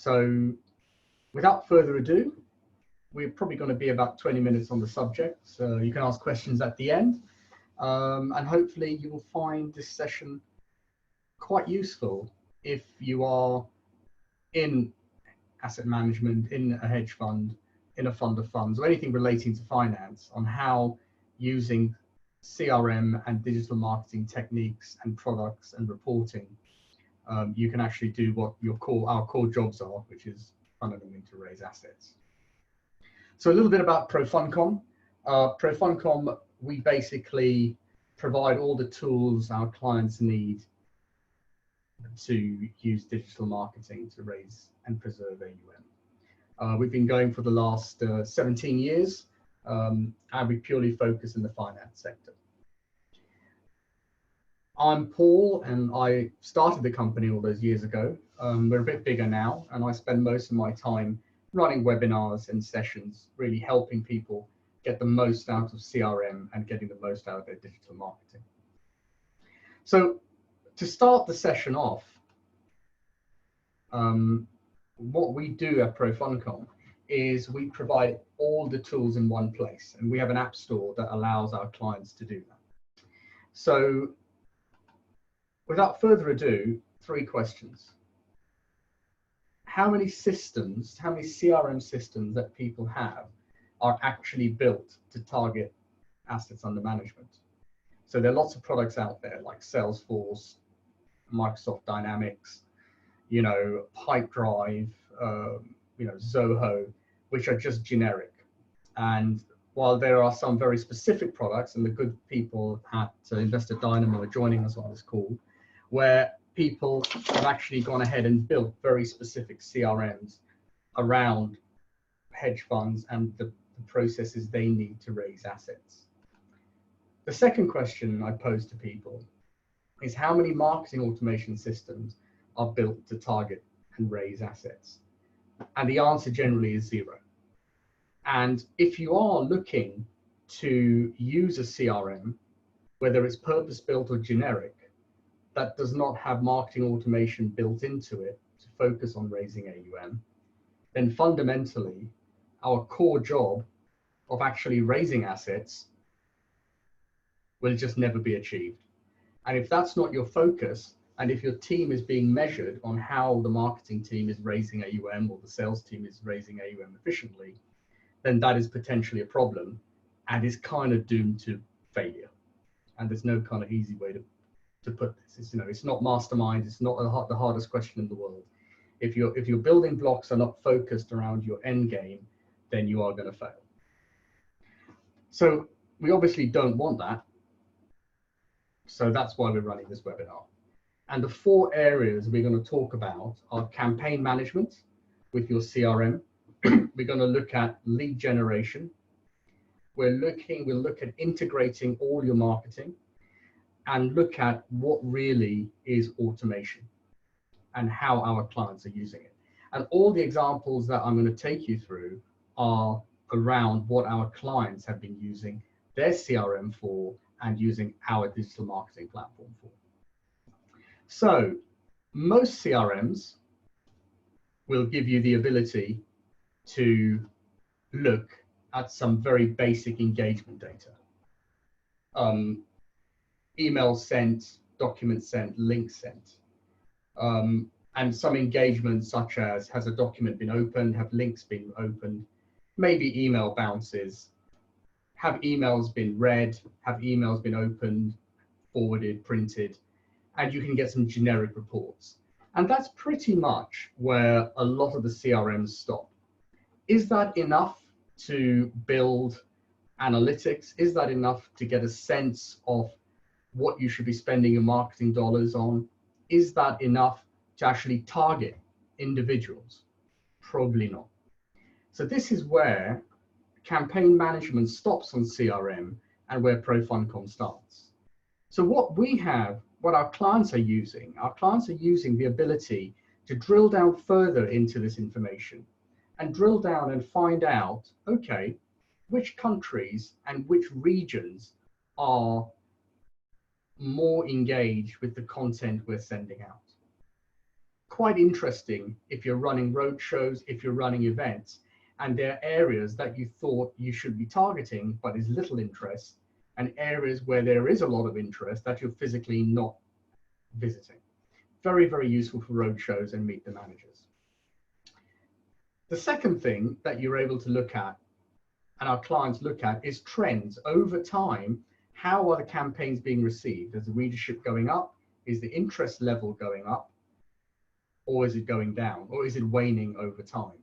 So without further ado, we're probably going to be about 20 minutes on the subject. So you can ask questions at the end. And hopefully you will find this session quite useful if you are in asset management, in a hedge fund, in a fund of funds, or anything relating to finance, on how using CRM and digital marketing techniques and products and reporting, you can actually do what our core jobs are, which is fundamentally to raise assets. So a little bit about Profundcom. Profundcom, we basically provide all the tools our clients need to use digital marketing to raise and preserve AuM. We've been going for the last 17 years, and we purely focus in the finance sector. I'm Paul, and I started the company all those years ago. We're a bit bigger now, and I spend most of my time running webinars and sessions, really helping people get the most out of CRM and getting the most out of their digital marketing. So to start the session off, what we do at Profundcom is we provide all the tools in one place, and we have an app store that allows our clients to do that. So without further ado, 3 questions. How many systems, how many CRM systems that people have are actually built to target assets under management? So there are lots of products out there like Salesforce, Microsoft Dynamics, Pipedrive, Zoho, which are just generic. And while there are some very specific products, and the good people at Investor Dynamo are joining us on this call, where people have actually gone ahead and built very specific CRMs around hedge funds and the processes they need to raise assets. The second question I pose to people is how many marketing automation systems are built to target and raise assets? And the answer generally is 0. And if you are looking to use a CRM, whether it's purpose-built or generic, that does not have marketing automation built into it to focus on raising AuM, then fundamentally, our core job of actually raising assets will just never be achieved. And if that's not your focus, and if your team is being measured on how the marketing team is raising AuM or the sales team is raising AuM efficiently, then that is potentially a problem and is kind of doomed to failure. And there's no kind of easy way to put this. It's not mastermind. It's not the hardest question in the world. If your building blocks are not focused around your end game, then you are going to fail. So we obviously don't want that. So that's why we're running this webinar. And the 4 areas we're going to talk about are campaign management with your CRM. We're going to look at lead generation. We'll look at integrating all your marketing, and look at what really is automation and how our clients are using it. And all the examples that I'm going to take you through are around what our clients have been using their CRM for and using our digital marketing platform for. So most CRMs will give you the ability to look at some very basic engagement data. Email sent, document sent, link sent. And some engagements such as, has a document been opened, have links been opened, maybe email bounces, have emails been read, have emails been opened, forwarded, printed, and you can get some generic reports. And that's pretty much where a lot of the CRMs stop. Is that enough to build analytics? Is that enough to get a sense of what you should be spending your marketing dollars on? Is that enough to actually target individuals? Probably not. So this is where campaign management stops on CRM and where Profundcom starts. So what our clients are using the ability to drill down further into this information and drill down and find out, okay, which countries and which regions are more engaged with the content we're sending out. quite interesting if you're running road shows, if you're running events, and there are areas that you thought you should be targeting, but is little interest, and areas where there is a lot of interest that you're physically not visiting. Very, very useful for road shows and meet the managers. The second thing that you're able to look at, and our clients look at, is trends over time. How are the campaigns being received? Is the readership going up? Is the interest level going up? Or is it going down? Or is it waning over time?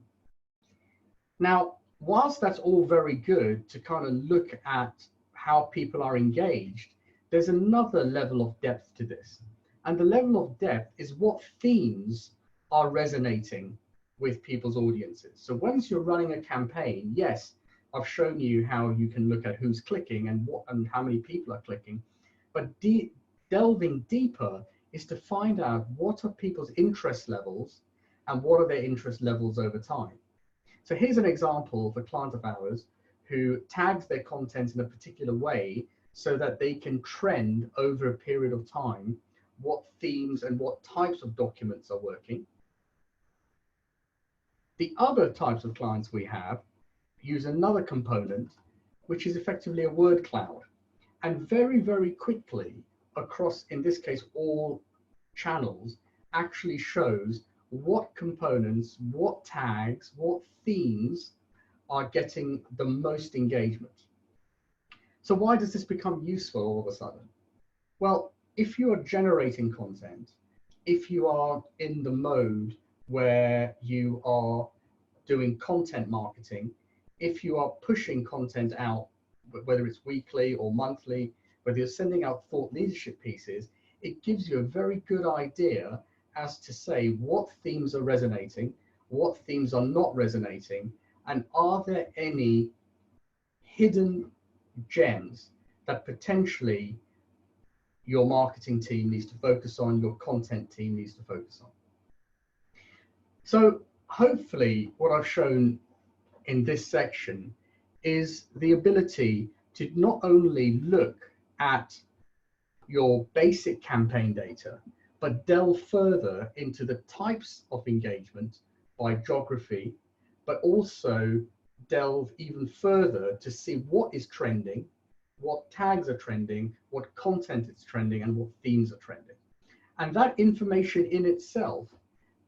Now, whilst that's all very good to kind of look at how people are engaged, there's another level of depth to this. And the level of depth is what themes are resonating with people's audiences. So once you're running a campaign, yes, I've shown you how you can look at who's clicking and what and how many people are clicking, but delving deeper is to find out what are people's interest levels and what are their interest levels over time. So here's an example of a client of ours who tags their content in a particular way so that they can trend over a period of time what themes and what types of documents are working. The other types of clients we have use another component, which is effectively a word cloud. And very, very quickly across, in this case, all channels, actually shows what components, what tags, what themes are getting the most engagement. So why does this become useful all of a sudden? Well, if you are generating content, if you are in the mode where you are doing content marketing, if you are pushing content out, whether it's weekly or monthly, whether you're sending out thought leadership pieces, it gives you a very good idea as to say what themes are resonating, what themes are not resonating, and are there any hidden gems that potentially your marketing team needs to focus on, your content team needs to focus on. So hopefully what I've shown in this section is the ability to not only look at your basic campaign data, but delve further into the types of engagement by geography, but also delve even further to see what is trending, what tags are trending, what content is trending, and what themes are trending. And that information in itself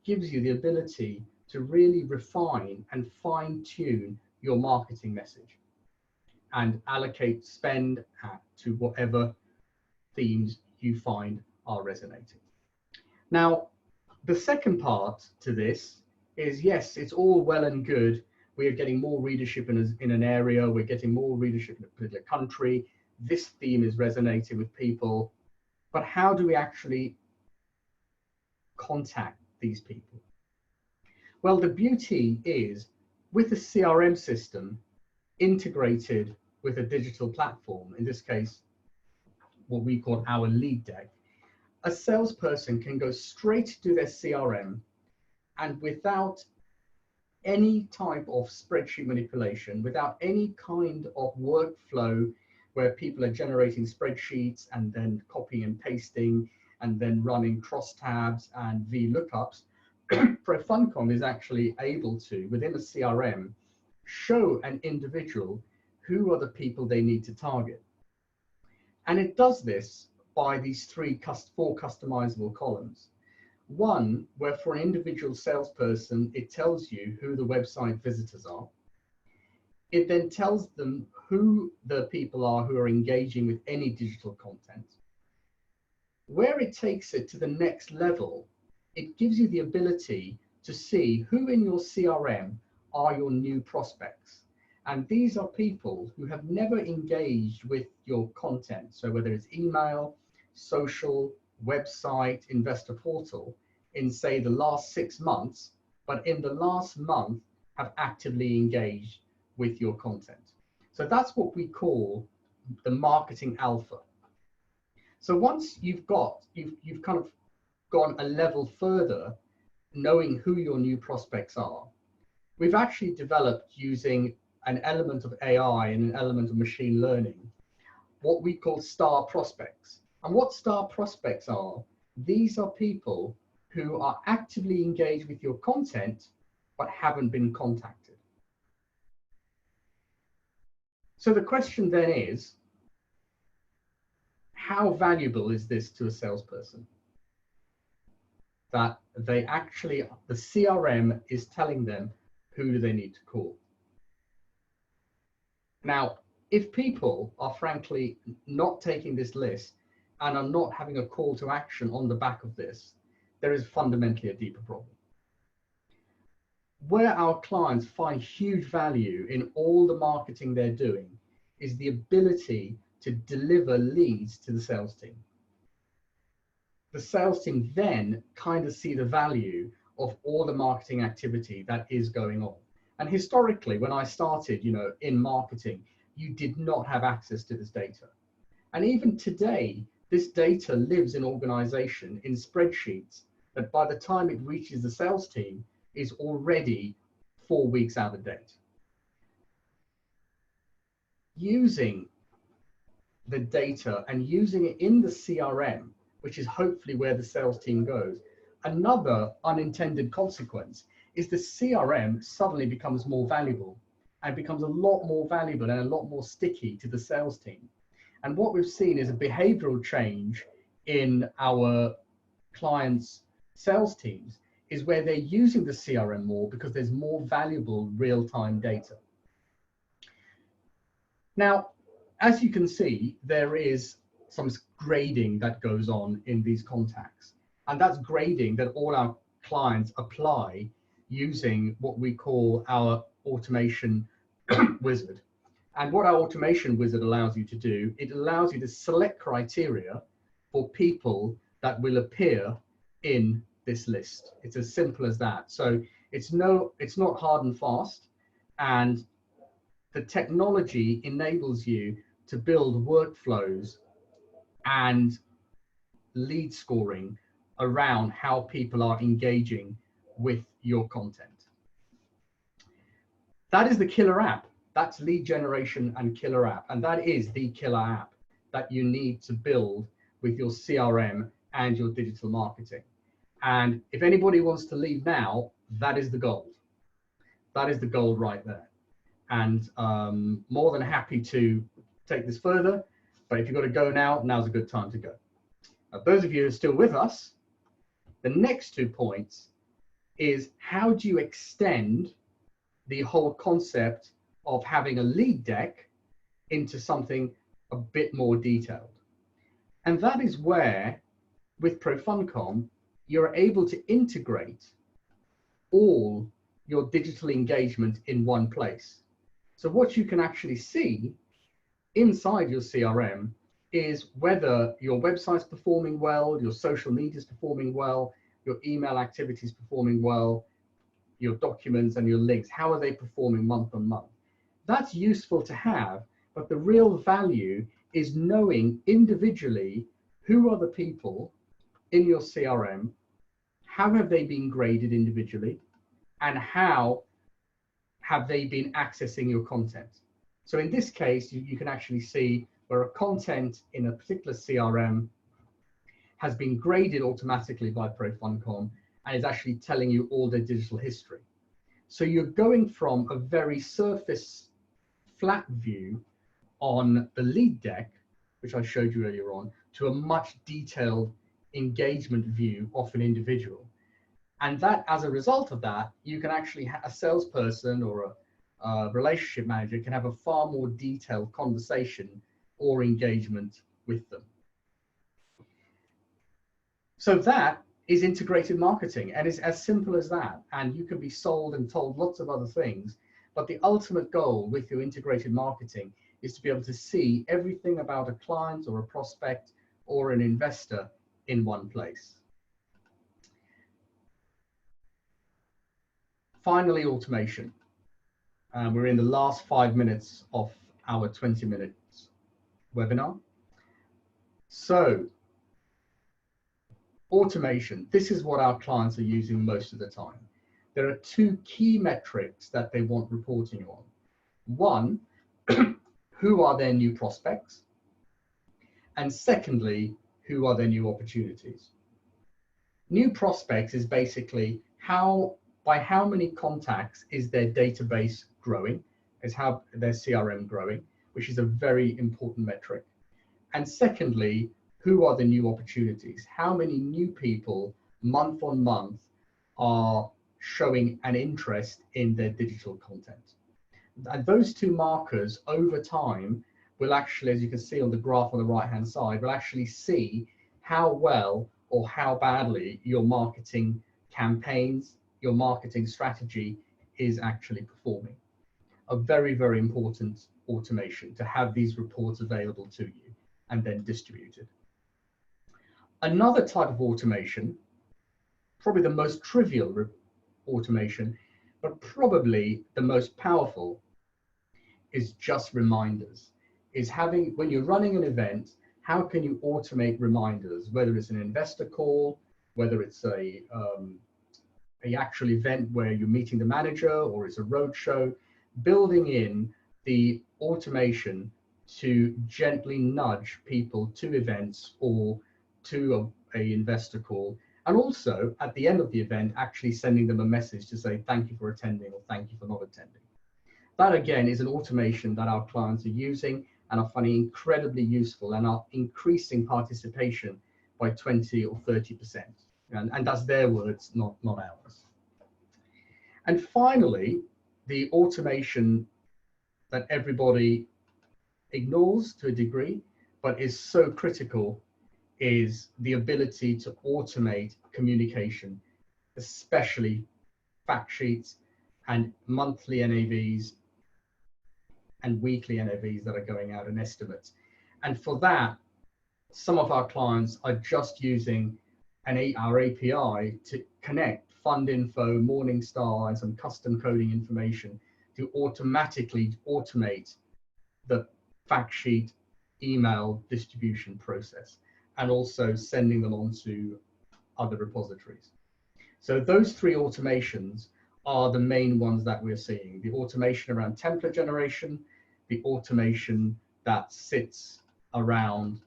gives you the ability to really refine and fine-tune your marketing message and allocate spend to whatever themes you find are resonating. Now, the second part to this is, yes, it's all well and good. We are getting more readership in an area. We're getting more readership in a particular country. This theme is resonating with people. But how do we actually contact these people? Well, the beauty is with a CRM system integrated with a digital platform, in this case, what we call our lead deck, a salesperson can go straight to their CRM and without any type of spreadsheet manipulation, without any kind of workflow where people are generating spreadsheets and then copying and pasting and then running crosstabs and VLOOKUPs, Profundcom is actually able to, within a CRM, show an individual who are the people they need to target. And it does this by these four customizable columns. One, where for an individual salesperson, it tells you who the website visitors are. It then tells them who the people are who are engaging with any digital content. Where it takes it to the next level, it gives you the ability to see who in your CRM are your new prospects. And these are people who have never engaged with your content. So whether it's email, social, website, investor portal, in say the last 6 months, but in the last month have actively engaged with your content. So that's what we call the marketing alpha. So once you've kind of gone a level further, knowing who your new prospects are, we've actually developed, using an element of AI and an element of machine learning, what we call star prospects. And what star prospects are, these are people who are actively engaged with your content but haven't been contacted. So the question then is, how valuable is this to a salesperson? That they actually, the CRM is telling them who do they need to call. Now, if people are frankly not taking this list and are not having a call to action on the back of this, there is fundamentally a deeper problem. Where our clients find huge value in all the marketing they're doing is the ability to deliver leads to the sales team. The sales team then kind of see the value of all the marketing activity that is going on. And historically, when I started, in marketing, you did not have access to this data. And even today, this data lives in organization in spreadsheets that by the time it reaches the sales team is already 4 weeks out of date. Using the data and using it in the CRM, which is hopefully where the sales team goes, another unintended consequence is the CRM suddenly becomes more valuable and becomes a lot more valuable and a lot more sticky to the sales team. And what we've seen is a behavioral change in our clients' sales teams is where they're using the CRM more because there's more valuable real-time data. Now, as you can see, there is some grading that goes on in these contacts. And that's grading that all our clients apply using what we call our automation wizard. And what our automation wizard allows you to do, it allows you to select criteria for people that will appear in this list. It's as simple as that. So it's not hard and fast, and the technology enables you to build workflows and lead scoring around how people are engaging with your content. That is the killer app. That's lead generation and killer app. And that is the killer app that you need to build with your CRM and your digital marketing. And if anybody wants to leave now, that is the gold. That is the gold right there. And more than happy to take this further. But if you've got to go now, now's a good time to go. Those of you who are still with us, the next 2 points is how do you extend the whole concept of having a lead deck into something a bit more detailed. And that is where, with Profundcom, you're able to integrate all your digital engagement in one place. So what you can actually see inside your CRM is whether your website's performing well, your social media is performing well, your email activity is performing well, your documents and your links, how are they performing month on month? That's useful to have, but the real value is knowing individually who are the people in your CRM, how have they been graded individually, and how have they been accessing your content. So in this case, you can actually see where a content in a particular CRM has been graded automatically by Profundcom and is actually telling you all their digital history. So you're going from a very surface flat view on the lead deck, which I showed you earlier on, to a much detailed engagement view of an individual. And that, as a result of that, you can actually a salesperson or a relationship manager can have a far more detailed conversation or engagement with them. So that is integrated marketing, and it's as simple as that. And you can be sold and told lots of other things, but the ultimate goal with your integrated marketing is to be able to see everything about a client or a prospect or an investor in one place. Finally, automation. We're in the last 5 minutes of our 20 minutes webinar. So automation, this is what our clients are using most of the time. There are 2 key metrics that they want reporting on. One, who are their new prospects? And secondly, who are their new opportunities? New prospects is basically by how many contacts is their database growing, is how their CRM growing, which is a very important metric. And secondly, who are the new opportunities? How many new people month on month are showing an interest in their digital content? And those two markers over time will actually, as you can see on the graph on the right hand side, will actually see how well or how badly your marketing campaigns, your marketing strategy is actually performing. A very, very important automation to have these reports available to you and then distributed. Another type of automation, probably the most trivial automation, but probably the most powerful, is just reminders. Is having, when you're running an event, how can you automate reminders, whether it's an investor call, whether it's a actual event where you're meeting the manager, or it's a roadshow, building in the automation to gently nudge people to events or to a investor call, and also at the end of the event actually sending them a message to say thank you for attending or thank you for not attending. That again is an automation that our clients are using and are finding incredibly useful and are increasing participation by 20 or 30%. And that's their words, not ours. And finally, the automation that everybody ignores to a degree, but is so critical, is the ability to automate communication, especially fact sheets and monthly NAVs and weekly NAVs that are going out, and estimates. And for that, some of our clients are just using our API to connect fund info, Morningstar, and some custom coding information to automatically automate the fact sheet email distribution process, and also sending them on to other repositories. So those three automations are the main ones that we're seeing. The automation around template generation, the automation that sits around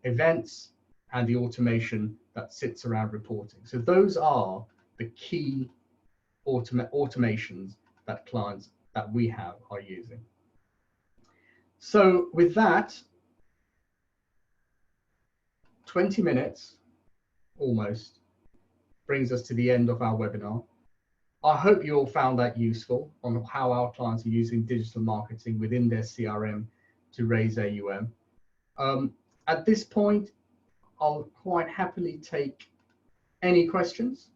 events, and the automation that sits around reporting. So those are the key automations that clients that we have are using. So with that, 20 minutes almost brings us to the end of our webinar. I hope you all found that useful on how our clients are using digital marketing within their CRM to raise AuM. At this point, I'll quite happily take any questions.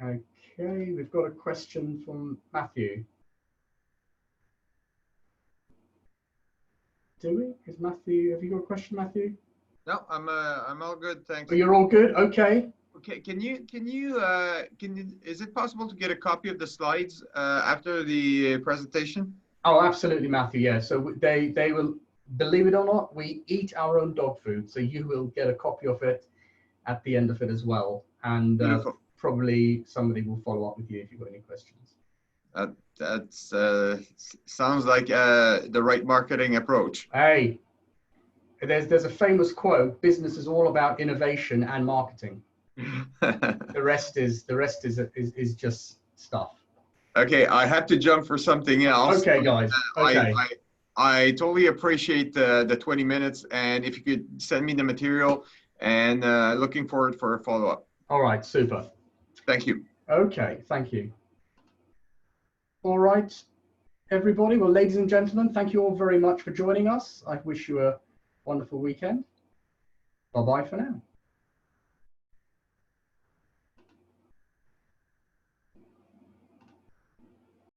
Okay, we've got a question from Matthew. Do we? Is Matthew, have you got a question, Matthew? No, I'm all good, thanks. Oh, you're all good? Okay. Okay, can you is it possible to get a copy of the slides after the presentation? Oh, absolutely, Matthew. Yeah. So they will, believe it or not, we eat our own dog food. So you will get a copy of it at the end of it as well. And probably somebody will follow up with you if you've got any questions. That's sounds like the right marketing approach. Hey, there's a famous quote: "Business is all about innovation and marketing." the rest is just stuff. Okay, I have to jump for something else. Okay, guys. Okay. I totally appreciate the 20 minutes, and if you could send me the material, and looking forward for a follow-up. All right, super. Thank you. Okay, thank you. All right, everybody. Well, ladies and gentlemen, thank you all very much for joining us. I wish you a wonderful weekend. Bye-bye for now.